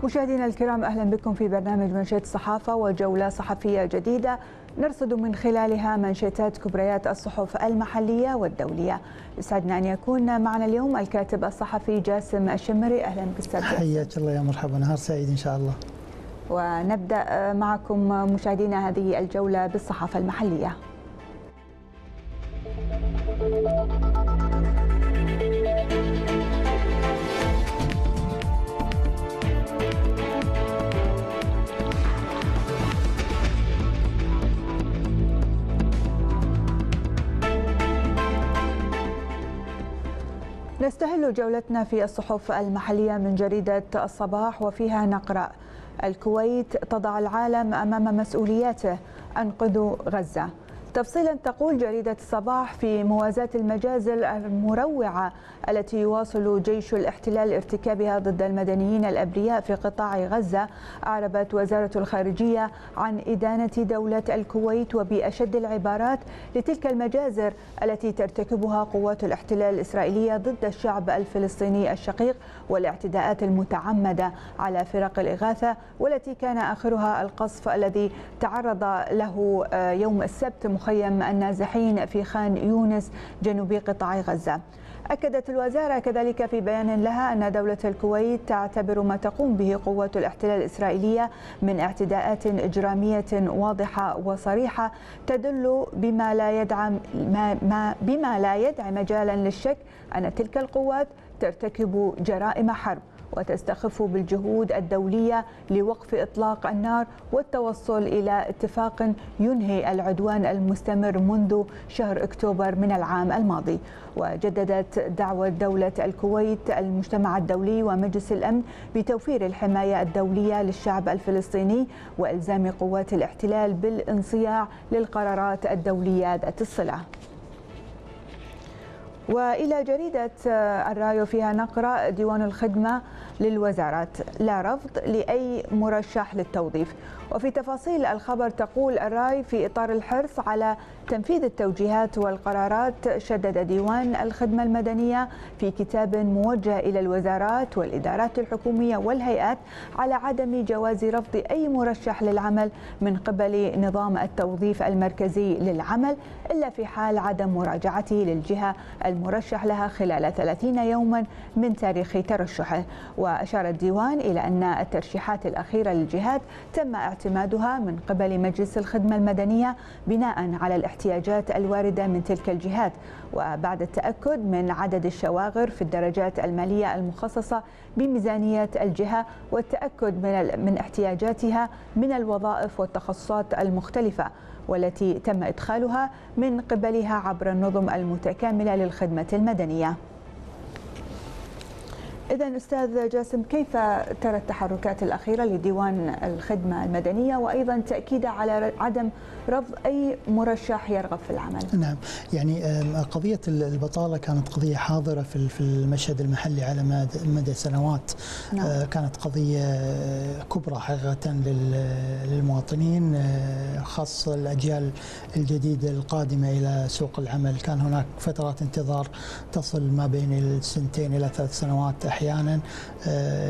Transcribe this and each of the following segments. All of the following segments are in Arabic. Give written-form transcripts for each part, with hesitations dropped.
مشاهدينا الكرام، أهلا بكم في برنامج منشط الصحافة وجولة صحفية جديدة نرصد من خلالها منشطات كبريات الصحف المحلية والدولية. يسعدنا أن يكون معنا اليوم الكاتب الصحفي جاسم الشمري. أهلا بك أستاذ جاسم. حياك الله، يا مرحبا، نهار سعيد إن شاء الله. ونبدأ معكم مشاهدينا هذه الجولة بالصحافة المحلية. نستهل جولتنا في الصحف المحلية من جريدة الصباح، وفيها نقرأ: الكويت تضع العالم أمام مسؤولياته، أنقذوا غزة. تفصيلا تقول جريدة الصباح: في موازاة المجازر المروعة التي يواصل جيش الاحتلال ارتكابها ضد المدنيين الأبرياء في قطاع غزة، أعربت وزارة الخارجية عن إدانة دولة الكويت وبأشد العبارات لتلك المجازر التي ترتكبها قوات الاحتلال الإسرائيلية ضد الشعب الفلسطيني الشقيق، والاعتداءات المتعمدة على فرق الإغاثة، والتي كان آخرها القصف الذي تعرض له يوم السبت مخيم النازحين في خان يونس جنوب قطاع غزة. أكدت الوزارة كذلك في بيان لها أن دولة الكويت تعتبر ما تقوم به قوات الاحتلال الإسرائيلية من اعتداءات إجرامية واضحة وصريحة تدل بما لا يدع مجالا للشك أن تلك القوات ترتكب جرائم حرب وتستخف بالجهود الدولية لوقف إطلاق النار والتوصل إلى اتفاق ينهي العدوان المستمر منذ شهر أكتوبر من العام الماضي. وجددت دعوة دولة الكويت المجتمع الدولي ومجلس الأمن بتوفير الحماية الدولية للشعب الفلسطيني وإلزام قوات الاحتلال بالانصياع للقرارات الدولية ذات الصلة. وإلى جريدة الرايو، فيها نقرأ: ديوان الخدمة للوزارات، لا رفض لأي مرشح للتوظيف. وفي تفاصيل الخبر تقول الراي: في إطار الحرص على تنفيذ التوجيهات والقرارات، شدد ديوان الخدمة المدنية في كتاب موجه إلى الوزارات والإدارات الحكومية والهيئات على عدم جواز رفض أي مرشح للعمل من قبل نظام التوظيف المركزي للعمل، إلا في حال عدم مراجعته للجهة المرشح لها خلال 30 يوما من تاريخ ترشحه. وأشار الديوان إلى أن الترشيحات الأخيرة للجهات تم اعتمادها من قبل مجلس الخدمة المدنية بناء على الاحتياجات الواردة من تلك الجهات، وبعد التأكد من عدد الشواغر في الدرجات المالية المخصصة بميزانية الجهة، والتأكد من احتياجاتها من الوظائف والتخصصات المختلفة والتي تم إدخالها من قبلها عبر النظم المتكاملة للخدمة المدنية. إذن أستاذ جاسم، كيف ترى التحركات الأخيرة لديوان الخدمة المدنية، وأيضا تأكيد على عدم رفض أي مرشح يرغب في العمل؟ نعم، يعني قضية البطالة كانت قضية حاضرة في المشهد المحلي على مدى سنوات. نعم. كانت قضية كبرى حقيقة للمواطنين، خاصة الأجيال الجديدة القادمة إلى سوق العمل. كان هناك فترات انتظار تصل ما بين السنتين إلى 3 سنوات أحيانا،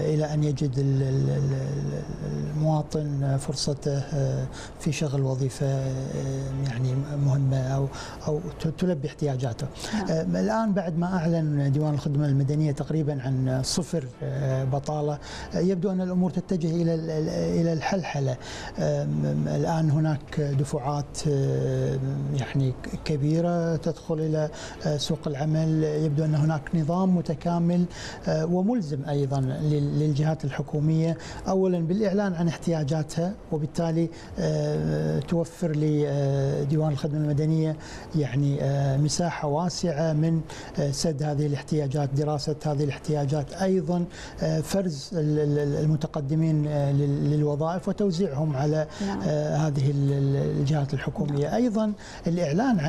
إلى أن يجد المواطن فرصته في شغل وظيفة يعني مهمة أو تلبي احتياجاته. الآن بعد ما أعلن ديوان الخدمة المدنية تقريبا عن 0 بطالة، يبدو أن الأمور تتجه إلى الحلحلة. الآن هناك دفعات يعني كبيرة تدخل إلى سوق العمل، يبدو أن هناك نظام متكامل هو ملزم أيضا للجهات الحكومية أولا بالإعلان عن احتياجاتها، وبالتالي توفر لديوان الخدمة المدنية يعني مساحة واسعة من سد هذه الاحتياجات، دراسة هذه الاحتياجات، أيضا فرز المتقدمين للوظائف وتوزيعهم على هذه الجهات الحكومية. أيضا الإعلان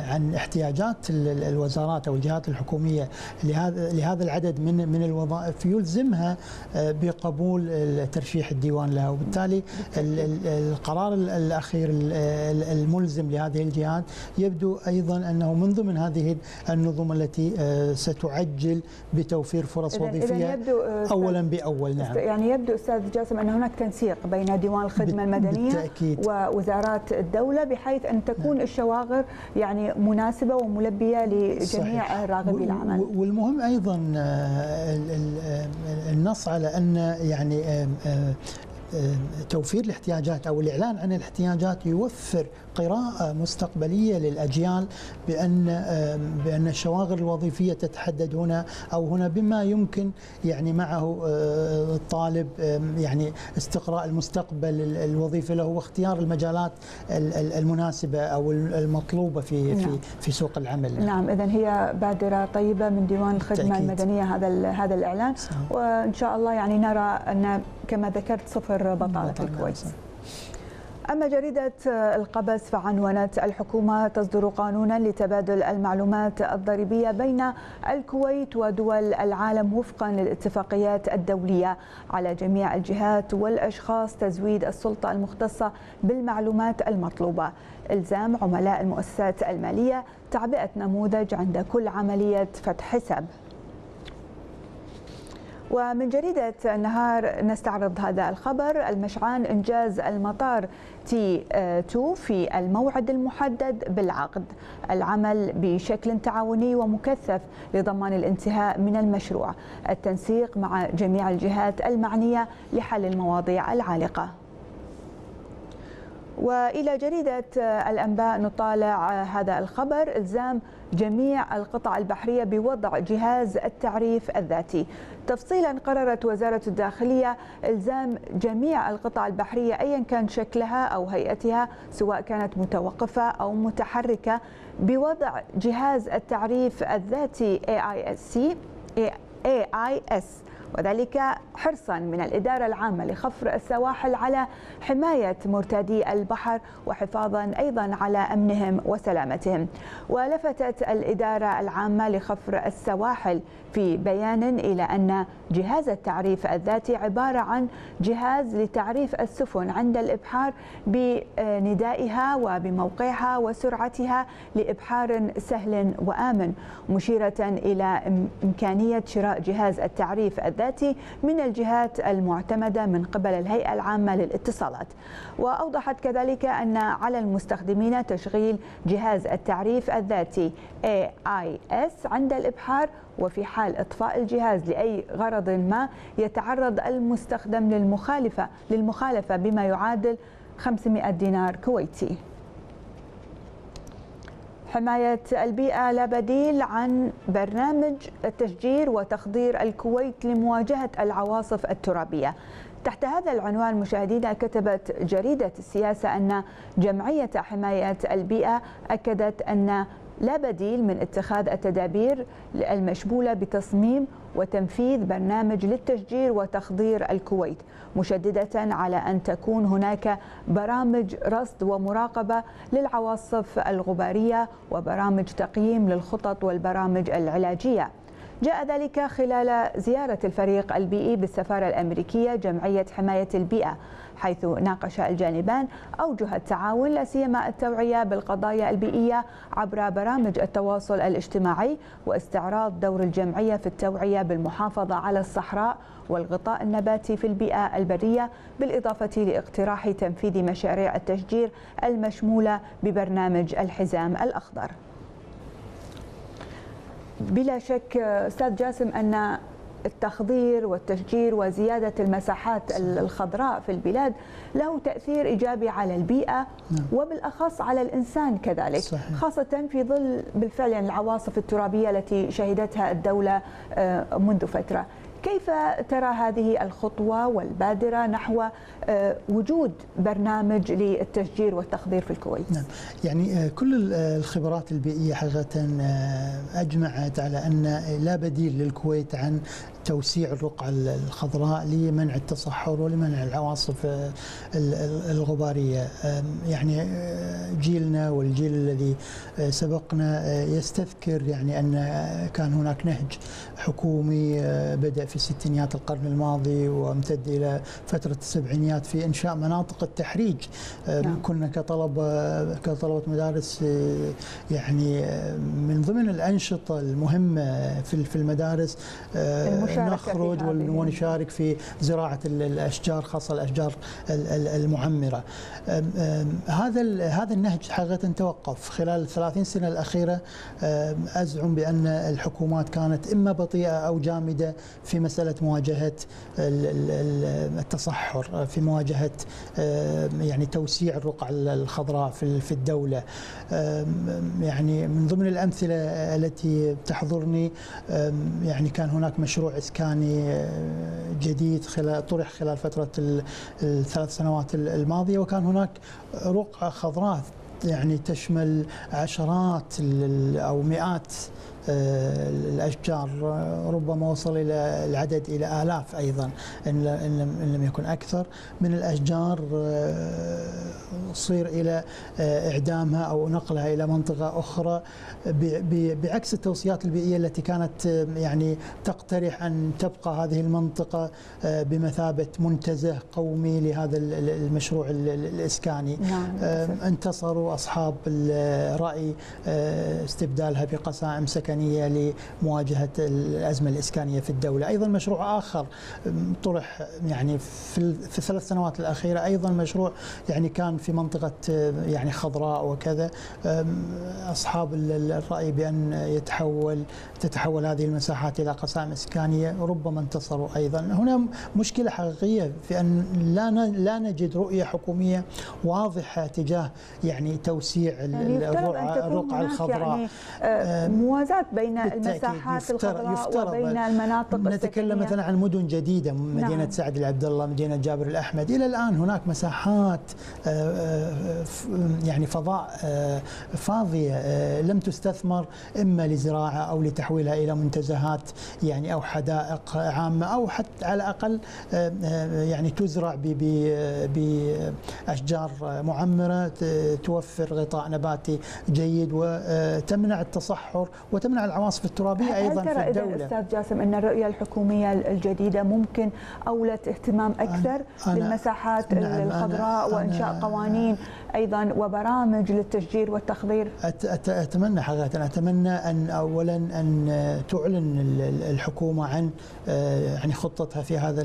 عن احتياجات الوزارات أو الجهات الحكومية لهذا العدد من الوظائف يلزمها بقبول ترشيح الديوان لها، وبالتالي القرار الأخير الملزم لهذه الجهات يبدو أيضا أنه من ضمن هذه النظم التي ستعجل بتوفير فرص وظيفية أولا بأول. نعم، يعني يبدو أستاذ جاسم أن هناك تنسيق بين ديوان الخدمة المدنية بالتأكيد ووزارات الدولة بحيث أن تكون الشواغر يعني مناسبة وملبية لجميع راغبي العمل. والمهم أيضا النص على أن يعني توفير الاحتياجات أو الإعلان عن الاحتياجات يوفر قراءة مستقبلية للأجيال بأن الشواغر الوظيفية تتحدد هنا أو هنا، بما يمكن يعني معه الطالب يعني استقراء المستقبل الوظيفي له واختيار المجالات المناسبة أو المطلوبة في سوق العمل. نعم، إذن هي بادرة طيبة من ديوان الخدمة المدنية هذا الإعلان، وإن شاء الله يعني نرى أن كما ذكرت صفر بطالة في الكويت. أما جريدة القبس فعنونت: الحكومة تصدر قانونا لتبادل المعلومات الضريبية بين الكويت ودول العالم وفقا للاتفاقيات الدولية، على جميع الجهات والأشخاص تزويد السلطة المختصة بالمعلومات المطلوبة، إلزام عملاء المؤسسات المالية تعبئة نموذج عند كل عملية فتح حساب. ومن جريدة النهار نستعرض هذا الخبر: المشعان إنجاز المطار T2 في الموعد المحدد بالعقد، العمل بشكل تعاوني ومكثف لضمان الانتهاء من المشروع، التنسيق مع جميع الجهات المعنية لحل المواضيع العالقة. وإلى جريدة الأنباء نطالع هذا الخبر: إلزام جميع القطع البحرية بوضع جهاز التعريف الذاتي. تفصيلا، قررت وزارة الداخلية إلزام جميع القطع البحرية أيا كان شكلها أو هيئتها، سواء كانت متوقفة أو متحركة، بوضع جهاز التعريف الذاتي AIS، وذلك حرصا من الإدارة العامة لخفر السواحل على حماية مرتادي البحر وحفاظا أيضا على أمنهم وسلامتهم. ولفتت الإدارة العامة لخفر السواحل في بيان إلى أن جهاز التعريف الذاتي عبارة عن جهاز لتعريف السفن عند الإبحار بندائها وبموقعها وسرعتها لإبحار سهل وآمن، مشيرة إلى إمكانية شراء جهاز التعريف الذاتي من الجهات المعتمدة من قبل الهيئة العامة للاتصالات. وأوضحت كذلك أن على المستخدمين تشغيل جهاز التعريف الذاتي AIS عند الإبحار، وفي حال إطفاء الجهاز لأي غرض ما يتعرض المستخدم للمخالفة بما يعادل 500 دينار كويتي. حماية البيئة لا بديل عن برنامج التشجير وتخضير الكويت لمواجهة العواصف الترابية. تحت هذا العنوان مشاهدينا، كتبت جريدة السياسة أن جمعية حماية البيئة أكدت أن لا بديل من اتخاذ التدابير المشمولة بتصميم وتنفيذ برنامج للتشجير وتخضير الكويت، مشددة على أن تكون هناك برامج رصد ومراقبة للعواصف الغبارية وبرامج تقييم للخطط والبرامج العلاجية. جاء ذلك خلال زيارة الفريق البيئي بالسفارة الأمريكية جمعية حماية البيئة، حيث ناقش الجانبان أوجه التعاون لا سيما التوعية بالقضايا البيئية عبر برامج التواصل الاجتماعي، واستعراض دور الجمعية في التوعية بالمحافظة على الصحراء والغطاء النباتي في البيئة البرية، بالإضافة لاقتراح تنفيذ مشاريع التشجير المشمولة ببرنامج الحزام الأخضر. بلا شك أستاذ جاسم أن التخضير والتشجير وزيادة المساحات الخضراء في البلاد له تأثير إيجابي على البيئة وبالأخص على الإنسان كذلك. صحيح. خاصة في ظل بالفعل يعني العواصف الترابية التي شهدتها الدولة منذ فترة. كيف ترى هذه الخطوة والبادرة نحو وجود برنامج للتشجير والتخضير في الكويت؟ نعم، يعني كل الخبرات البيئية حقيقة أجمعت على أن لا بديل للكويت عن توسيع الرقعة الخضراء لمنع التصحر ولمنع العواصف الغبارية. يعني جيلنا والجيل الذي سبقنا يستذكر يعني أن كان هناك نهج حكومي بدأ في الستينيات القرن الماضي وامتد إلى فترة السبعينيات في إنشاء مناطق التحريج. كنا كطلبة مدارس يعني من ضمن الأنشطة المهمة في المدارس نخرج ونشارك في زراعة الأشجار، خاصة الأشجار المعمرة. هذا النهج حقيقة توقف خلال 30 سنة الأخيرة. أزعم بأن الحكومات كانت إما بطيئة أو جامدة في مسألة مواجهة التصحر، في مواجهة يعني توسيع الرقعة الخضراء في الدولة. يعني من ضمن الأمثلة التي تحضرني يعني كان هناك مشروع إسكاني جديد طرح خلال فترة الثلاث سنوات الماضية، وكان هناك رقعة خضراء يعني تشمل عشرات أو مئات الأشجار، ربما وصل إلى العدد إلى آلاف أيضا إن لم يكن أكثر من الأشجار، صير إلى إعدامها أو نقلها إلى منطقة أخرى، بعكس التوصيات البيئية التي كانت يعني تقترح أن تبقى هذه المنطقة بمثابة منتزه قومي لهذا المشروع الإسكاني. انتصروا أصحاب الرأي استبدالها بقسائم سكنية لمواجهة الأزمة الإسكانية في الدولة. أيضا مشروع آخر طرح يعني في الثلاث سنوات الأخيرة، أيضا مشروع يعني كان في منطقة يعني خضراء وكذا. أصحاب الرأي بأن تتحول هذه المساحات إلى قسائم إسكانية ربما انتصروا أيضا. هنا مشكلة حقيقية في أن لا نجد رؤية حكومية واضحة تجاه يعني توسيع الرقعة الخضراء. يعني موازاة بين المساحات الخضراء وبين المناطق السكنية. نتكلم مثلا عن مدن جديدة، مدينة سعد العبد الله، مدينة جابر الأحمد. إلى الآن هناك مساحات يعني فضاء فاضية لم تستثمر، إما لزراعة أو لتحويلها إلى منتزهات يعني أو حدائق عامة، أو حتى على الأقل يعني تزرع بأشجار معمرة توفر غطاء نباتي جيد وتمنع التصحر وتمنع العواصف الترابية أيضا في الدولة. إذا أستاذ جاسم أن الرؤية الحكومية الجديدة ممكن أولت اهتمام أكثر للمساحات الخضراء وإنشاء قوانين أيضا وبرامج للتشجير والتخضير؟ أتمنى حقيقة، أتمنى أن أولا أن تعلن الحكومة عن يعني خطتها في هذا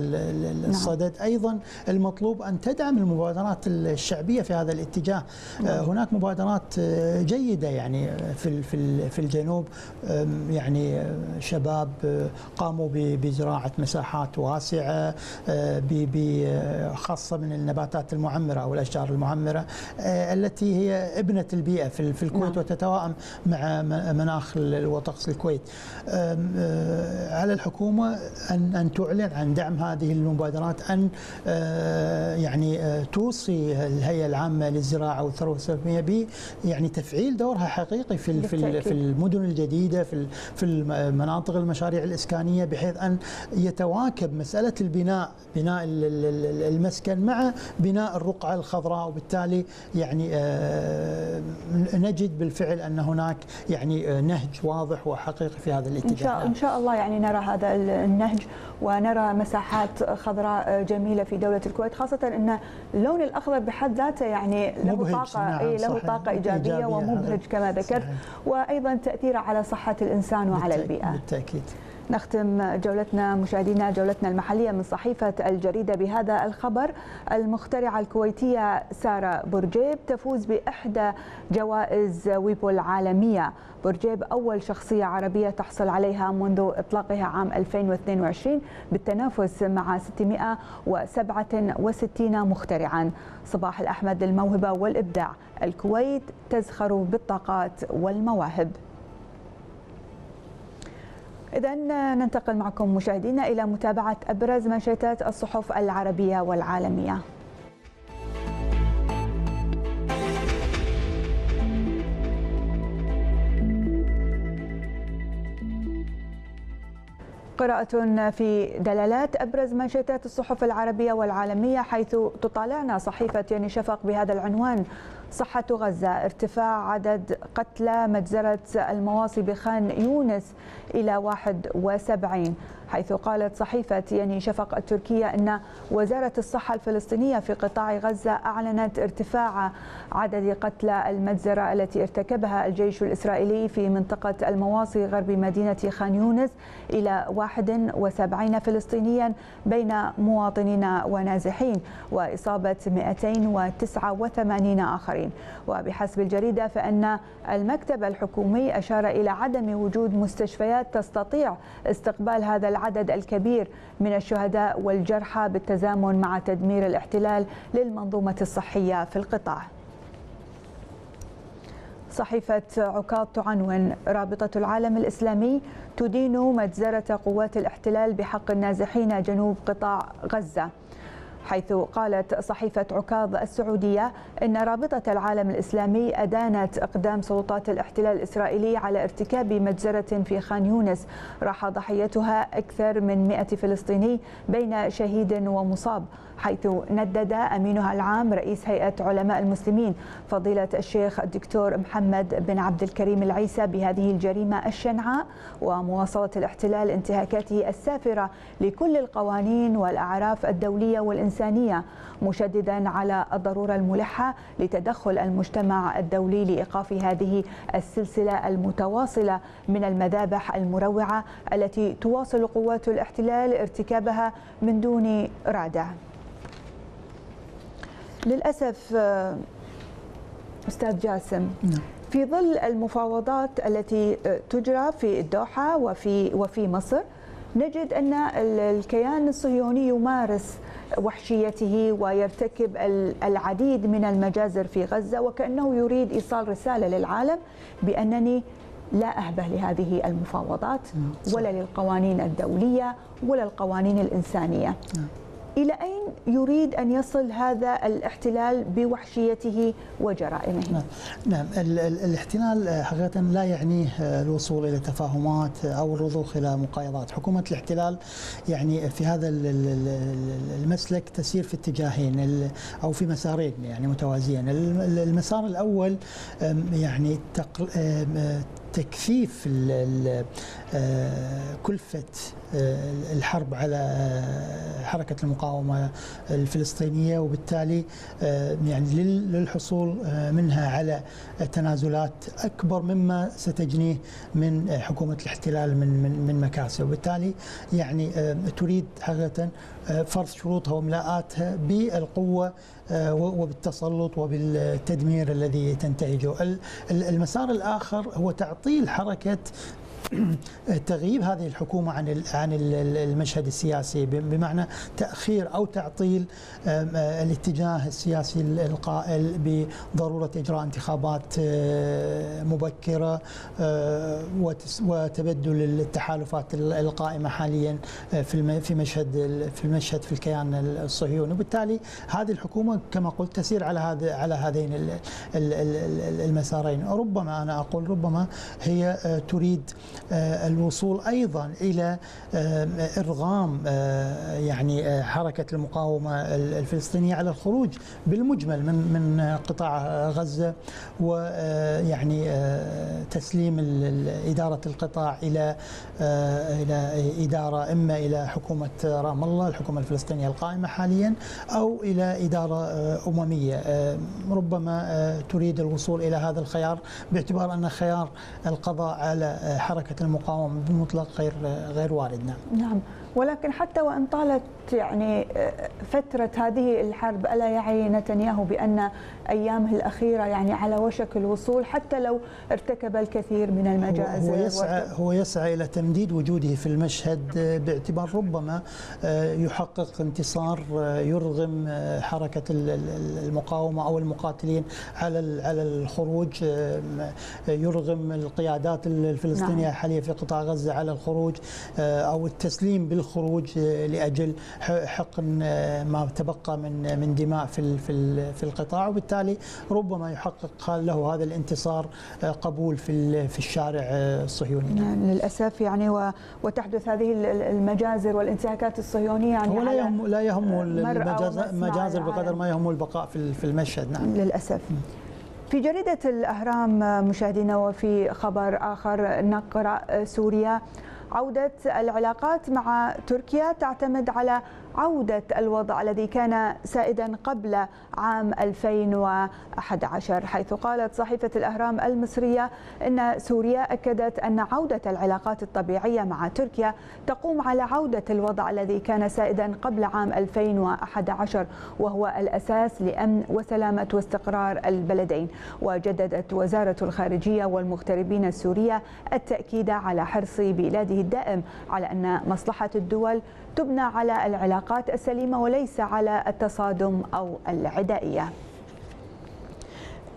الصدد. أيضا المطلوب أن تدعم المبادرات الشعبية في هذا الاتجاه. هناك مبادرات جيدة يعني في الجنوب، يعني شباب قاموا بزراعة مساحات واسعة خاصة من النباتات المعمرة أو الأشجار المعمرة التي هي ابنة البيئة في الكويت وتتوائم مع مناخ وطقس الكويت. على الحكومة أن تعلن عن دعم هذه المبادرات، أن يعني توصي الهيئة العامة للزراعة والثروة السمكية ب يعني تفعيل دورها حقيقي في المدن الجديدة، في المناطق المشاريع الإسكانية، بحيث أن يتواكب مسألة بناء المسكن مع بناء الرقعة الخضراء، وبالتالي يعني نجد بالفعل أن هناك يعني نهج واضح وحقيقي في هذا الاتجاه. إن شاء الله يعني نرى هذا النهج ونرى مساحات خضراء جميلة في دولة الكويت، خاصة أن اللون الأخضر بحد ذاته يعني له طاقة، له طاقة إيجابية ومبهج كما ذكرت، وأيضا تأثيره على صحة الإنسان وعلى البيئة. بالتأكيد. نختم جولتنا مشاهدينا جولتنا المحلية من صحيفة الجريدة بهذا الخبر. المخترعة الكويتية سارة بورجيب تفوز بإحدى جوائز ويبو العالمية. بورجيب أول شخصية عربية تحصل عليها منذ إطلاقها عام 2022 بالتنافس مع 667 مخترعا. صباح الأحمد للموهبة والإبداع، الكويت تزخر بالطاقات والمواهب. إذن ننتقل معكم مشاهدينا إلى متابعة أبرز منشطات الصحف العربية والعالمية. قراءة في دلالات أبرز منشطات الصحف العربية والعالمية، حيث تطالعنا صحيفة يوني شفق بهذا العنوان: صحة غزة، ارتفاع عدد قتلى مجزرة المواصي بخان يونس إلى 71. حيث قالت صحيفة يوني شفق التركية أن وزارة الصحة الفلسطينية في قطاع غزة أعلنت ارتفاع عدد قتلى المجزرة التي ارتكبها الجيش الإسرائيلي في منطقة المواصي غرب مدينة خان يونس إلى 71 فلسطينيا بين مواطنين ونازحين، وإصابة 289 آخرين. وبحسب الجريدة فإن المكتب الحكومي أشار إلى عدم وجود مستشفيات تستطيع استقبال هذا العدد الكبير من الشهداء والجرحى بالتزامن مع تدمير الاحتلال للمنظومة الصحية في القطاع. صحيفة عكاظ تعنون: رابطة العالم الإسلامي تدين مجزرة قوات الاحتلال بحق النازحين جنوب قطاع غزة. حيث قالت صحيفة عكاظ السعودية إن رابطة العالم الإسلامي أدانت إقدام سلطات الاحتلال الإسرائيلي على ارتكاب مجزرة في خان يونس راح ضحيتها أكثر من 100 فلسطيني بين شهيد ومصاب، حيث ندد أمينها العام رئيس هيئة علماء المسلمين فضيلة الشيخ الدكتور محمد بن عبد الكريم العيسى بهذه الجريمة الشنعاء ومواصلة الاحتلال انتهاكاته السافرة لكل القوانين والأعراف الدولية والإنسانية، مشددا على الضرورة الملحة لتدخل المجتمع الدولي لإيقاف هذه السلسلة المتواصلة من المذابح المروعة التي تواصل قوات الاحتلال ارتكابها من دون رادع. للأسف أستاذ جاسم، في ظل المفاوضات التي تجرى في الدوحة وفي مصر، نجد أن الكيان الصهيوني يمارس وحشيته ويرتكب العديد من المجازر في غزة، وكأنه يريد إيصال رسالة للعالم بأنني لا أهبه لهذه المفاوضات ولا للقوانين الدولية ولا القوانين الإنسانية. إلى أين يريد أن يصل هذا الاحتلال بوحشيته وجرائمه؟ نعم، الاحتلال حقيقة لا يعنيه الوصول إلى تفاهمات أو الرضوخ إلى مقايضات. حكومة الاحتلال يعني في هذا المسلك تسير في اتجاهين أو في مسارين يعني متوازيين. المسار الأول يعني تكثيف كلفة الحرب على حركة المقاومة الفلسطينية، وبالتالي يعني للحصول منها على تنازلات أكبر مما ستجنيه من حكومة الاحتلال من مكاسب، وبالتالي يعني تريد حقيقة فرض شروطها وملاءاتها بالقوة وبالتسلط وبالتدمير الذي تنتهجه. المسار الآخر هو تعطيل حركة تغييب هذه الحكومة عن المشهد السياسي، بمعنى تأخير أو تعطيل الاتجاه السياسي القائل بضرورة إجراء انتخابات مبكرة وتبدل التحالفات القائمة حاليا في المشهد في الكيان الصهيوني. وبالتالي هذه الحكومة كما قلت تسير على هذين المسارين. ربما أنا أقول ربما هي تريد الوصول أيضا إلى إرغام يعني حركة المقاومة الفلسطينية على الخروج بالمجمل من قطاع غزة، ويعني تسليم إدارة القطاع إلى إدارة إما إلى حكومة رام الله الحكومة الفلسطينية القائمة حاليا أو إلى إدارة أممية. ربما تريد الوصول إلى هذا الخيار باعتبار أن خيار القضاء على حركة حركة المقاومة بالمطلق غير وارد. نعم، ولكن حتى وإن طالت يعني فترة هذه الحرب، ألا يعي نتنياهو بأن أيامه الأخيرة يعني على وشك الوصول حتى لو ارتكب الكثير من المجازر؟ هو يسعى إلى تمديد وجوده في المشهد باعتبار ربما يحقق انتصار يرغم حركة المقاومة أو المقاتلين على الخروج، يرغم القيادات الفلسطينية الحالية في قطاع غزة على الخروج أو التسليم بالخروج لأجل حقن ما تبقى من دماء في القطاع، وبالتالي ربما يحقق له هذا الانتصار قبول في الشارع الصهيوني. للأسف يعني وتحدث هذه المجازر والانتهاكات الصهيونية يعني هو لا يهم المجازر بقدر ما يهم البقاء في المشهد. نعم للأسف. في جريدة الأهرام مشاهدينا وفي خبر آخر نقرأ: سوريا عودة العلاقات مع تركيا تعتمد على عودة الوضع الذي كان سائدا قبل عام 2011، حيث قالت صحيفة الأهرام المصرية إن سوريا أكدت أن عودة العلاقات الطبيعية مع تركيا تقوم على عودة الوضع الذي كان سائدا قبل عام 2011، وهو الأساس لأمن وسلامة واستقرار البلدين. وجددت وزارة الخارجية والمغتربين السورية التأكيد على حرص بلاده الدائم على أن مصلحة الدول تبنى على العلاقات السليمة وليس على التصادم أو العدائية.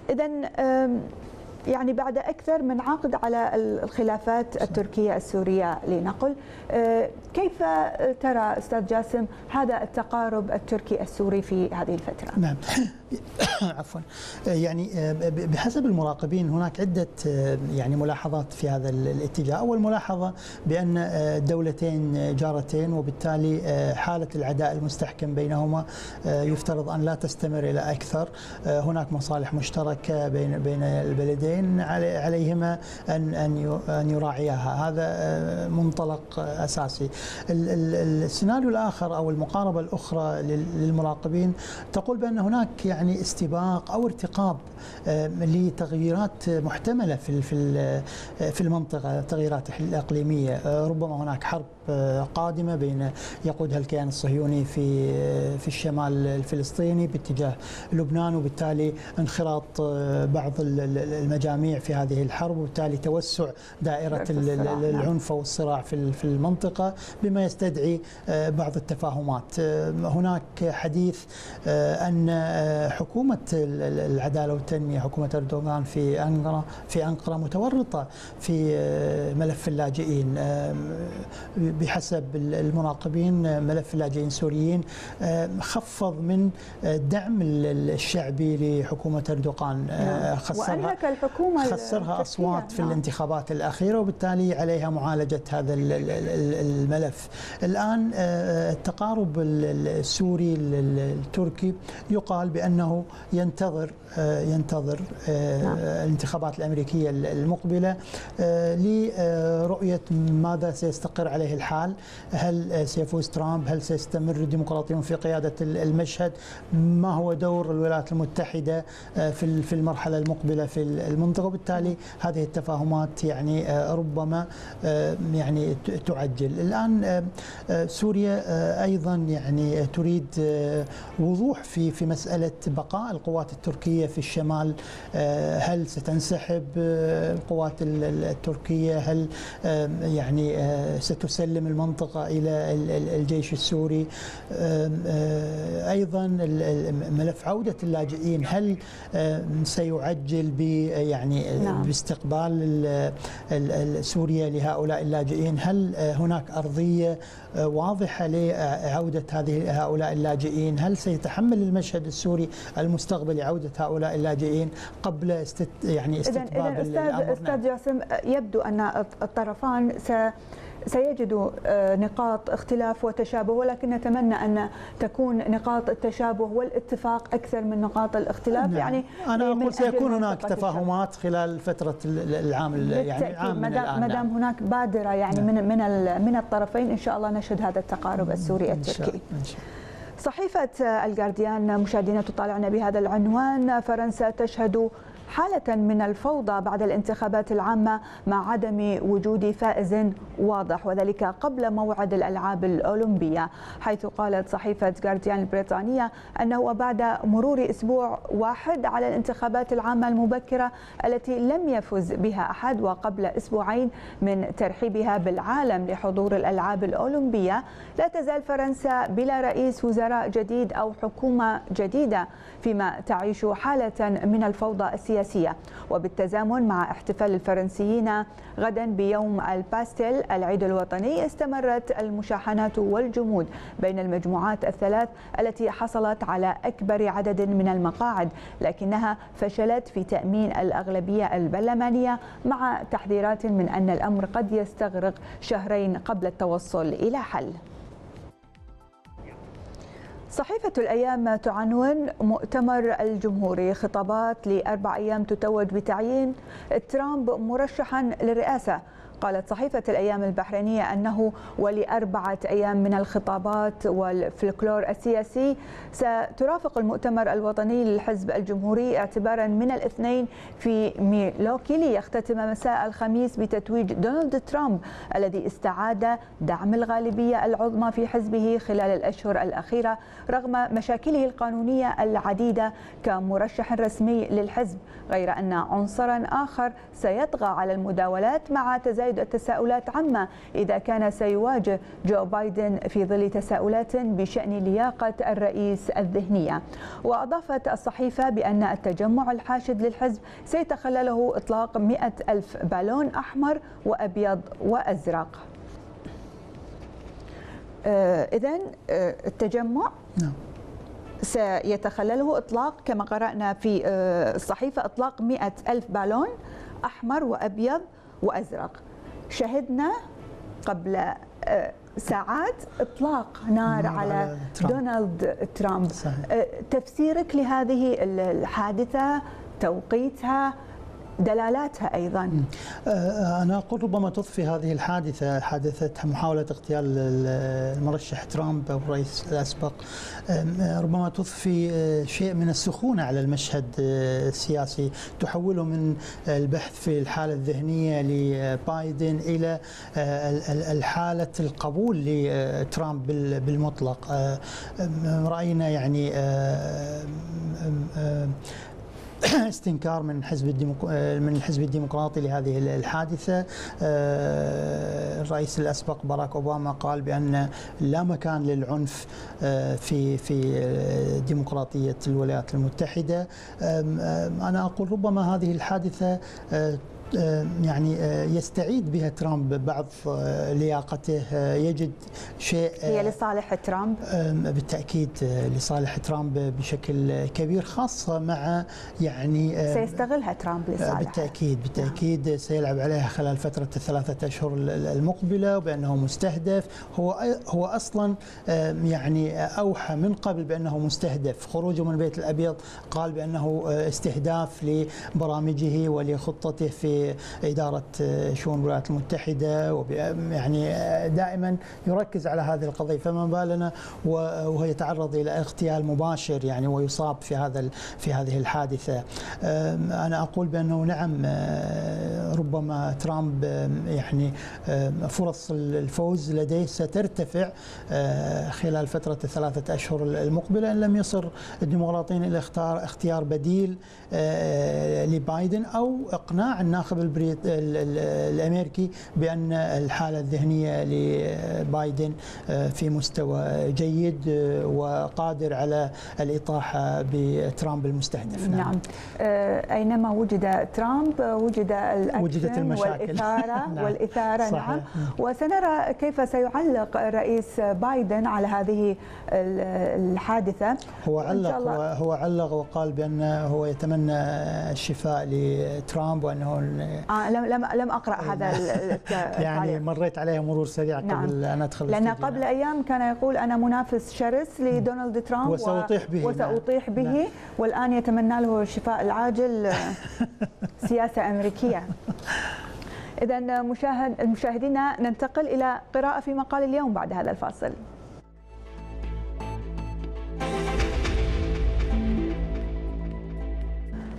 إذن يعني بعد أكثر من عقد على الخلافات التركية السورية لنقل، كيف ترى أستاذ جاسم هذا التقارب التركي السوري في هذه الفترة؟ نعم عفوا، يعني بحسب المراقبين هناك عدة يعني ملاحظات في هذا الاتجاه. أول ملاحظة بأن دولتين جارتين، وبالتالي حالة العداء المستحكم بينهما يفترض أن لا تستمر إلى أكثر. هناك مصالح مشتركة بين البلدين عليهما أن يراعيها، هذا منطلق أساسي. السيناريو الآخر أو المقاربة الأخرى للمراقبين تقول بأن هناك يعني استباق أو ارتقاب لتغييرات محتملة في المنطقة، التغييرات الإقليمية. ربما هناك حرب قادمة يقودها الكيان الصهيوني في الشمال الفلسطيني باتجاه لبنان، وبالتالي انخراط بعض المجاميع في هذه الحرب، وبالتالي توسع دائرة العنف والصراع في المنطقة بما يستدعي بعض التفاهمات. هناك حديث أن حكومة العدالة والتنمية، حكومة أردوغان في أنقرة متورطة في ملف اللاجئين. بحسب المراقبين ملف اللاجئين السوريين خفض من الدعم الشعبي لحكومة أردوغان، خسرها أصوات في الانتخابات الأخيرة، وبالتالي عليها معالجة هذا الملف. الآن التقارب السوري التركي يقال بأنه ينتظر الانتخابات الأمريكية المقبلة لرؤية ماذا سيستقر عليه الحال. هل سيفوز ترامب؟ هل سيستمر الديمقراطيون في قيادة المشهد؟ ما هو دور الولايات المتحدة في المرحلة المقبلة في المنطقة؟ وبالتالي هذه التفاهمات يعني ربما يعني تعجل. الآن سوريا أيضا يعني تريد وضوح في مسألة بقاء القوات التركية في الشمال. هل ستنسحب القوات التركية؟ هل يعني ستسلم المنطقة إلى الجيش السوري؟ أيضا ملف عودة اللاجئين، هل سيعجل باستقبال سوريا لهؤلاء اللاجئين؟ هل هناك أرضية واضحة لعودة هؤلاء اللاجئين؟ هل سيتحمل المشهد السوري المستقبلي عودة هؤلاء اللاجئين قبل استتباب الأمر؟ أستاذ جاسم، يبدو أن الطرفان سيجدوا نقاط اختلاف وتشابه، ولكن نتمنى أن تكون نقاط التشابه والاتفاق أكثر من نقاط الاختلاف. نعم. يعني أنا أقول سيكون هناك تفاهمات خلال فترة العام، يعني عام من الآن. ما دام هناك بادرة يعني من الطرفين، إن شاء الله نشهد هذا التقارب السوري التركي. صحيفة الجارديان مشاهدينا تطالعنا بهذا العنوان: فرنسا تشهد حالة من الفوضى بعد الانتخابات العامة مع عدم وجود فائز واضح، وذلك قبل موعد الألعاب الأولمبية، حيث قالت صحيفة جارديان البريطانية أنه بعد مرور أسبوع واحد على الانتخابات العامة المبكرة التي لم يفز بها أحد، وقبل أسبوعين من ترحيبها بالعالم لحضور الألعاب الأولمبية، لا تزال فرنسا بلا رئيس وزراء جديد أو حكومة جديدة، فيما تعيش حالة من الفوضى السياسية. وبالتزامن مع احتفال الفرنسيين غدا بيوم الباستيل العيد الوطني، استمرت المشاحنات والجمود بين المجموعات الثلاث التي حصلت على أكبر عدد من المقاعد، لكنها فشلت في تأمين الأغلبية البرلمانية، مع تحذيرات من أن الأمر قد يستغرق شهرين قبل التوصل إلى حل. صحيفة الأيام تعنون مؤتمر الجمهوري، خطابات ل4 أيام تتوج بتعيين ترامب مرشحا للرئاسة. قالت صحيفة الأيام البحرينية أنه ول4 أيام من الخطابات والفلكلور السياسي سترافق المؤتمر الوطني للحزب الجمهوري اعتبارا من الاثنين في ميلوكي، ليختتم مساء الخميس بتتويج دونالد ترامب الذي استعاد دعم الغالبية العظمى في حزبه خلال الأشهر الأخيرة رغم مشاكله القانونية العديدة كمرشح رسمي للحزب، غير أن عنصرا آخر سيطغى على المداولات مع تزايد التساؤلات عما إذا كان سيواجه جو بايدن في ظل تساؤلات بشأن لياقة الرئيس الذهنية. وأضافت الصحيفة بأن التجمع الحاشد للحزب سيتخلله إطلاق 100,000 بالون أحمر وأبيض وأزرق. إذن التجمع سيتخلله إطلاق كما قرأنا في الصحيفة إطلاق 100,000 بالون أحمر وأبيض وأزرق. شهدنا قبل ساعات إطلاق نار على دونالد ترامب. صحيح. تفسيرك لهذه الحادثة، توقيتها، دلالاتها أيضا؟ أنا أقول ربما تضفي هذه الحادثة، حادثة محاولة اغتيال المرشح ترامب أو الرئيس الأسبق، ربما تضفي شيء من السخونة على المشهد السياسي، تحوله من البحث في الحالة الذهنية لبايدن إلى الحالة القبول لترامب بالمطلق. رأينا يعني استنكار من الحزب الديمقراطي لهذه الحادثة. الرئيس الأسبق باراك أوباما قال بأن لا مكان للعنف في ديمقراطية الولايات المتحدة. أنا أقول ربما هذه الحادثة يعني يستعيد بها ترامب بعض لياقته، يجد شيء هي لصالح ترامب بالتأكيد، لصالح ترامب بشكل كبير، خاصة مع يعني سيستغلها ترامب لصالحه. بالتأكيد سيلعب عليها خلال فترة ال3 أشهر المقبلة، وبأنه مستهدف. هو أصلا يعني أوحى من قبل بأنه مستهدف. خروجه من البيت الأبيض قال بأنه استهداف لبرامجه ولخطته في إدارة شؤون الولايات المتحدة، يعني دائما يركز على هذه القضية، فما بالنا وهو يتعرض إلى اغتيال مباشر يعني ويصاب في هذه الحادثة. أنا أقول بأنه نعم ربما ترامب يعني فرص الفوز لديه سترتفع خلال فترة ال3 أشهر المقبلة إن لم يصر الديمقراطيين إلى اختيار بديل لبايدن أو إقناع الناخب الأمريكي بأن الحالة الذهنية لبايدن في مستوى جيد وقادر على الإطاحة بترامب المستهدف. نعم. أينما وجد ترامب وجدت المشاكل والإثارة. نعم. وسنرى كيف سيعلق الرئيس بايدن على هذه الحادثة. هو علق وقال بأنه هو يتمنى الشفاء لترامب، وأنه لم أقرأ هذا يعني مريت عليها مرور سريع قبل أن أدخل لأن قبل أيام كان يقول أنا منافس شرس لدونالد ترامب وسأطيح به والآن يتمنى له الشفاء العاجل. سياسة أمريكية. إذن مشاهدينا ننتقل إلى قراءة في مقال اليوم بعد هذا الفاصل.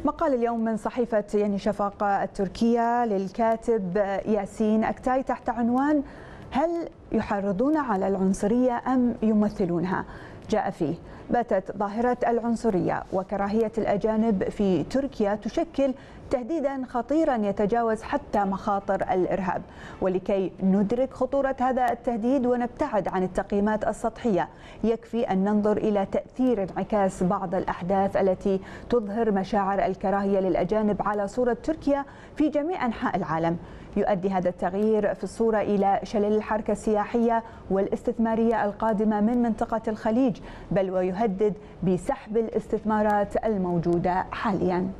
مقال اليوم من صحيفة شفاق التركية للكاتب ياسين أكتاي تحت عنوان: هل يحرضون على العنصرية أم يمثلونها؟ جاء فيه: باتت ظاهرة العنصرية وكراهية الأجانب في تركيا تشكل تهديدا خطيرا يتجاوز حتى مخاطر الإرهاب، ولكي ندرك خطورة هذا التهديد ونبتعد عن التقييمات السطحية يكفي أن ننظر إلى تأثير انعكاس بعض الأحداث التي تظهر مشاعر الكراهية للأجانب على صورة تركيا في جميع أنحاء العالم. يؤدي هذا التغيير في الصورة إلى شلل الحركة السياحية والاستثمارية القادمة من منطقة الخليج، بل ويهدد بسحب الاستثمارات الموجودة حاليا.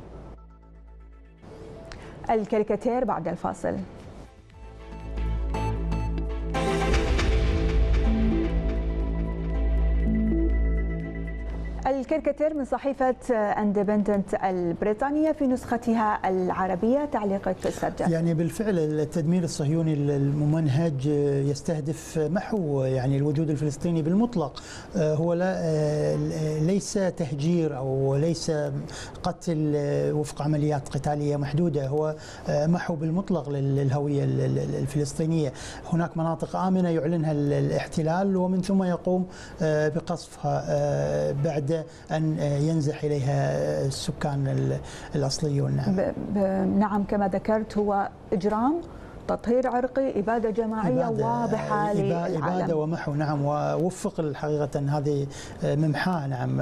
الكاريكاتير بعد الفاصل. الكاريكاتير من صحيفة اندبندنت البريطانية في نسختها العربية. تعليقك أستاذ؟ يعني بالفعل التدمير الصهيوني الممنهج يستهدف محو الوجود الفلسطيني بالمطلق. هو ليس تهجير أو ليس قتل وفق عمليات قتالية محدودة، هو محو بالمطلق للهوية الفلسطينية. هناك مناطق آمنة يعلنها الاحتلال ومن ثم يقوم بقصفها بعد أن ينزح إليها السكان الأصليون. نعم، كما ذكرت هو إجرام، تطهير عرقي، إبادة جماعية واضحة للعالم، إبادة ومحو. نعم، ووفق الحقيقة هذه ممحاة. نعم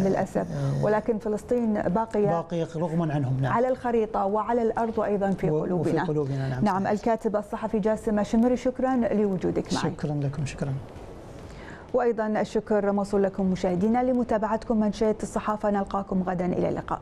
للأسف، ولكن فلسطين باقية رغما عنهم. نعم، على الخريطة وعلى الأرض وأيضا في قلوبنا. نعم. الكاتب الصحفي جاسم الشمري، شكرا لوجودك معي. شكرا لكم. شكرا. وأيضا الشكر موصول لكم مشاهدينا لمتابعتكم منشية الصحافة. نلقاكم غدا، إلى اللقاء.